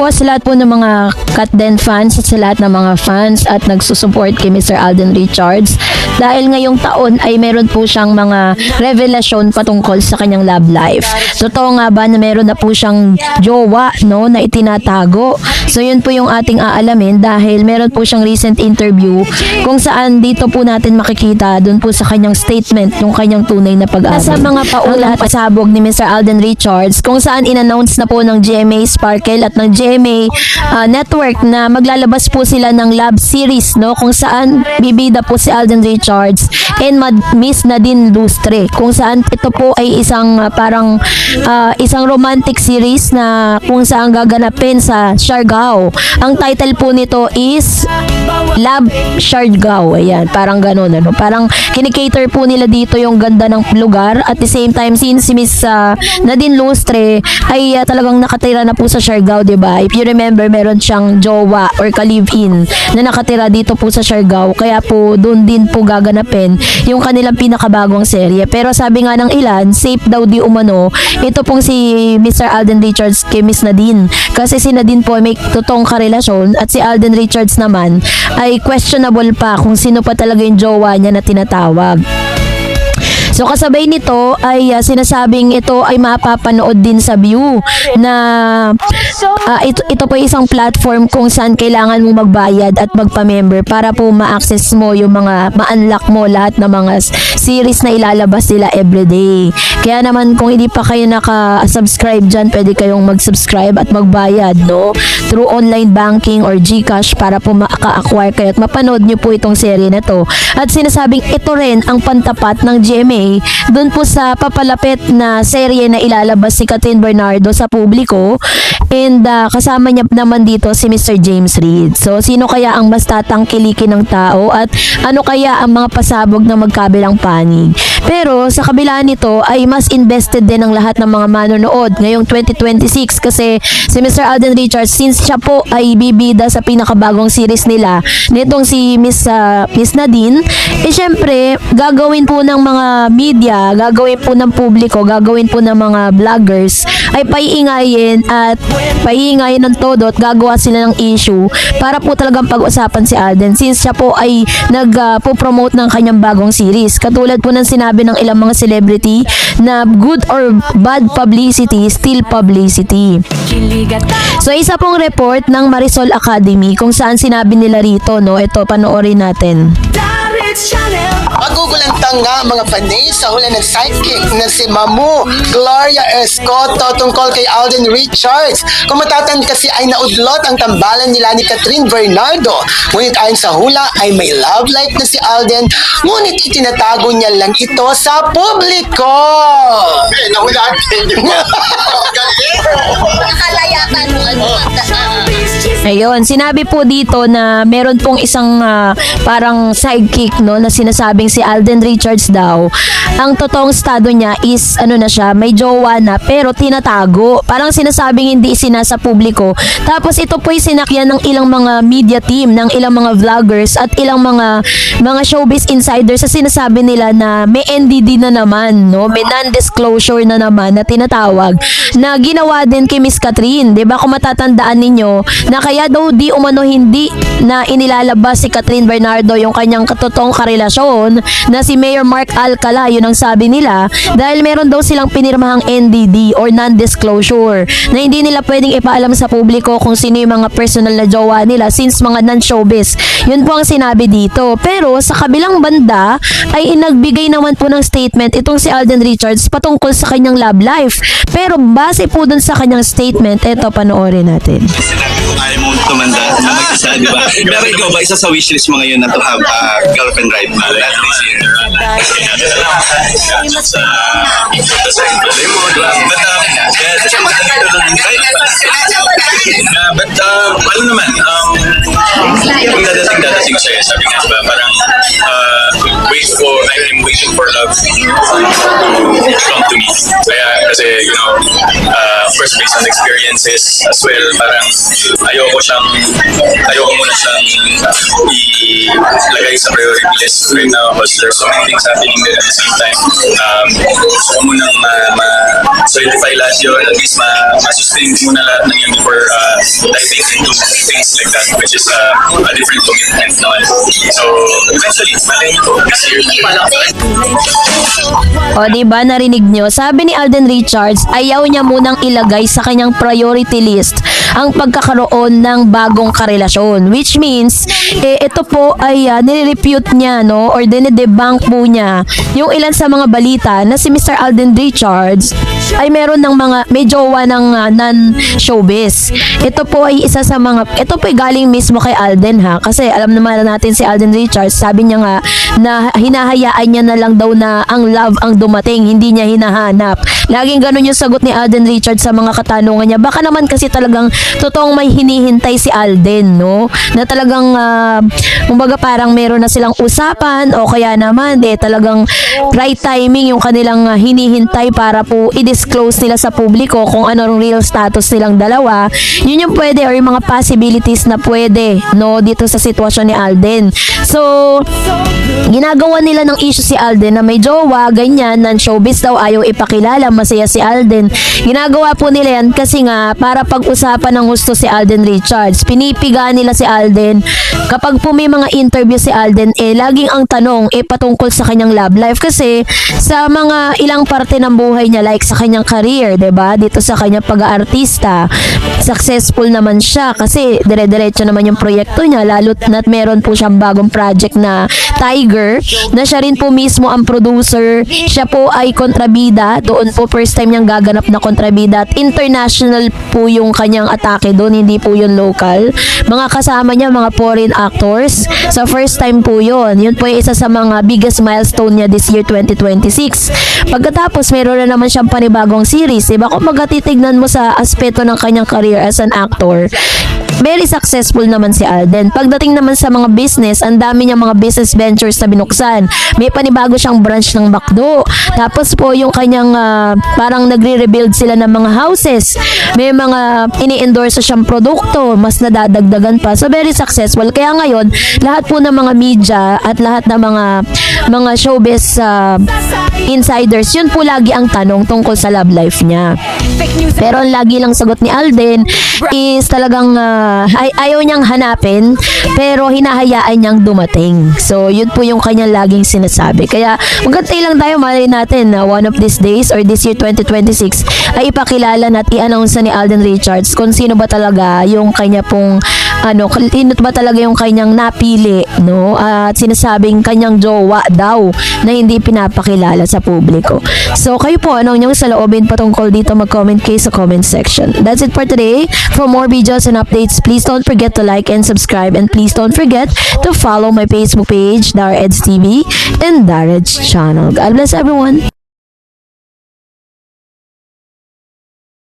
po sa lahat po ng mga Katden fans at sa lahat ng mga fans at nagsusupport kay Mr. Alden Richards. Dahil ngayong taon ay meron po siyang mga revelasyon patungkol sa kanyang love life. Totoo nga ba na meron na po siyang jowa, no, na itinatago? So yun po yung ating aalamin dahil meron po siyang recent interview kung saan dito po natin makikita dun po sa kanyang statement yung kanyang tunay na pag-amin. Sa mga paulang pasabog ni Mr. Alden Richards kung saan in-announce na po ng GMA Sparkle at ng GMA Network na maglalabas po sila ng love series, no, kung saan bibida po si Alden Richards and Miss Nadine Lustre, kung saan ito po ay isang parang isang romantic series na kung saan gaganapin sa Siargao. Ang title po nito is Love Siargao. Ayan, parang ganun, ano, parang kinikater po nila dito yung ganda ng lugar at the same time since si Miss Nadine Lustre ay talagang nakatira na po sa Siargao, diba? If you remember, meron siyang jowa or ka-live-in na nakatira dito po sa Siargao, kaya po doon din po gaganapin yung kanilang pinakabagong serye. Pero sabi nga ng ilan, safe daw di umano ito pong si Mr. Alden Richards kay Miss Nadine, kasi si Nadine po ay may totoong karelasyon at si Alden Richards naman ay questionable pa kung sino pa talaga yung jowa niya na tinatawag. So kasabay nito ay sinasabing ito ay mapapanood din sa View na ito po isang platform kung saan kailangan mo magbayad at magpa-member para po ma-access mo yung mga ma-unlock mo lahat ng mga series na ilalabas nila everyday. Kaya naman kung hindi pa kayo naka-subscribe dyan, pwede kayong mag-subscribe at magbayad, no, through online banking or GCash para po maka-acquire kayo at mapanood nyo po itong serye na to. At sinasabing ito rin ang pantapat ng GMA doon po sa papalapit na serye na ilalabas si Catherine Bernardo sa publiko, and kasama niya naman dito si Mr. James Reid. So sino kaya ang mas tatangkilikin ng tao at ano kaya ang mga pasabog na magkabilang panig? Pero sa kabila nito ay mas invested din ang lahat ng mga manonood ngayong 2026 kasi si Mr. Alden Richards, since siya po ay bibida sa pinakabagong series nila nitong si Miss Nadine, syempre gagawin po ng mga media, gagawin po ng publiko, gagawin po ng mga vloggers ay paiingayin at paiingayin ng todo at gagawa sila ng issue para po talagang pag-usapan si Alden since siya po ay nag-promote ng kanyang bagong series. Katulad po ng sinabi ng ilang mga celebrity na good or bad publicity, still publicity. So isa pong report ng Marisol Academy kung saan sinabi nila rito, no, ito panoorin natin. Magugulantang nga mga panay sa hula ng sidekick na si Mamu Gloria Escoto tungkol kay Alden Richards. Kung matatan kasi ay naudlot ang tambalan nila ni Catherine Bernardo. Ngunit ayon sa hula ay may love life na si Alden, ngunit itinatago niya lang ito sa publiko. Nahulaan Ayun, sinabi po dito na meron pong isang parang sidekick, no, na sinasabing si Alden Richards daw. Ang totoong estado niya is ano na siya, may jowa na pero tinatago. Parang sinasabing hindi isinasa publiko. Tapos ito po ay sinakyan ng ilang mga media team, ng ilang mga vloggers at ilang mga showbiz insiders sa sinasabi nila na may NDD na naman, no, may non-disclosure na naman na tinatawag na ginawa din kay Miss Catherine. 'Di ba kung matatandaan ninyo na kaya daw di umano hindi na inilalabas si Catherine Bernardo yung kanyang totoong karelasyon na si Mayor Mark Alcala, yun ang sabi nila, dahil meron daw silang pinirmahang NDD or non-disclosure na hindi nila pwedeng ipaalam sa publiko kung sino yung mga personal na jowa nila since mga non-showbiz. Yun po ang sinabi dito. Pero sa kabilang banda ay nagbigay naman po ng statement itong si Alden Richards patungkol sa kanyang love life. Pero base po dun sa kanyang statement, eto panoorin natin. Sinabi ko kaya mo tumanda na mag-isa, di ba? Pero ikaw ba, isa sa wishlist mo ngayon na to have a girlfriend right now? Not this year. But ano naman, kung dadating sa'yo, sabi nga ba, parang I'm waiting for love to come to me. Kaya kasi, you know, first based on experiences as well, parang ayoko muna siyang ilagay sa priority list right now because there's so many things happening there at the same time. Gusto ko munang solidify lahat yun, at least ma-sustain muna lahat ng yun before diving into things like that, which is a different commitment naman. So, eventually, malay niyo po, this year. O diba, narinig nyo? Sabi ni Alden Richards, ayaw niya munang ilagay sa kanyang priority list ang pagkakaroon ng bagong karelasyon. Which means, ito po ay nire-refute niya, no? Or dinedebunk po niya yung ilan sa mga balita na si Mr. Alden Richards ay meron ng mga, may jowa ng non-showbiz. Ito po ay isa sa mga, ito po ay galing mismo kay Alden ha. Kasi alam naman natin si Alden Richards, sabi niya nga na hinahayaan niya na lang daw na ang love ang dumating, hindi niya hinahanap. Laging ganun yung sagot ni Alden Richards sa mga katanungan niya. Baka naman kasi talagang totoong may hinihintay si Alden, no? Na talagang, kumbaga parang meron na silang usapan o kaya naman, talagang right timing yung kanilang hinihintay para po i-disclose nila sa publiko kung ano ang real status nilang dalawa. Yun yung pwede or yung mga possibilities na pwede, no? Dito sa sitwasyon ni Alden. So, ginagawa nila ng issue si Alden na may jowa, ganyan, non-showbiz daw, ayaw ipakilala, masaya si Alden. Ginagawa po nila yan kasi nga para pag-usapan ng gusto si Alden Richards. Pinipiga nila si Alden. Kapag po may mga interview si Alden, laging ang tanong patungkol sa kanyang love life kasi sa mga ilang parte ng buhay niya, like sa kanyang career, 'di ba? Dito sa kanyang pag-aartista, successful naman siya kasi dire-diretso naman yung proyekto niya, lalo't na't meron po siyang bagong project na Tiger, na siya rin po mismo ang producer. Siya po ay kontrabida. Doon po first time niyang gaganap na kontrabida at international po yung kanyang atake doon, hindi po yung local. Mga kasama niya, mga foreign actors. So first time po yun. Yun po yung isa sa mga biggest milestone niya this year 2026. Pagkatapos, meron na naman siyang panibagong series. Diba? Kung magatitignan mo sa aspeto ng kanyang career as an actor, very successful naman si Alden. Pagdating naman sa mga business, ang dami niya mga business ventures na binuksan. May panibago siyang branch ng McDo. Tapos po yung kanyang parang nagre-rebuild sila ng mga houses. May mga ini-endorse siyang produkto, mas nadadagdagan pa. So very successful. Kaya ngayon, lahat po ng mga media at lahat ng mga showbiz insiders, yun po lagi ang tanong tungkol sa love life niya. Pero ang lagi lang sagot ni Alden is talagang ayaw niyang hanapin pero hinahayaan niyang dumating. So yun po yung kanyang laging sinasabi. Kaya magantay lang tayo, malay natin na one of these days or this year 2026 ay ipakilala at i-announce ni Alden Richards kung sino ba talaga yung kanya pong sino ba talaga yung kanyang napili, no? At sinasabing kanyang jowa daw na hindi pinapakilala sa publiko. So kayo po, anong inyong saloobin patungkol dito, mag-comment kayo sa comment section. That's it for today. For more videos and updates, please don't forget to like and subscribe, and please don't forget to follow my Facebook page, Dareds TV and Dareds Channel. God bless everyone.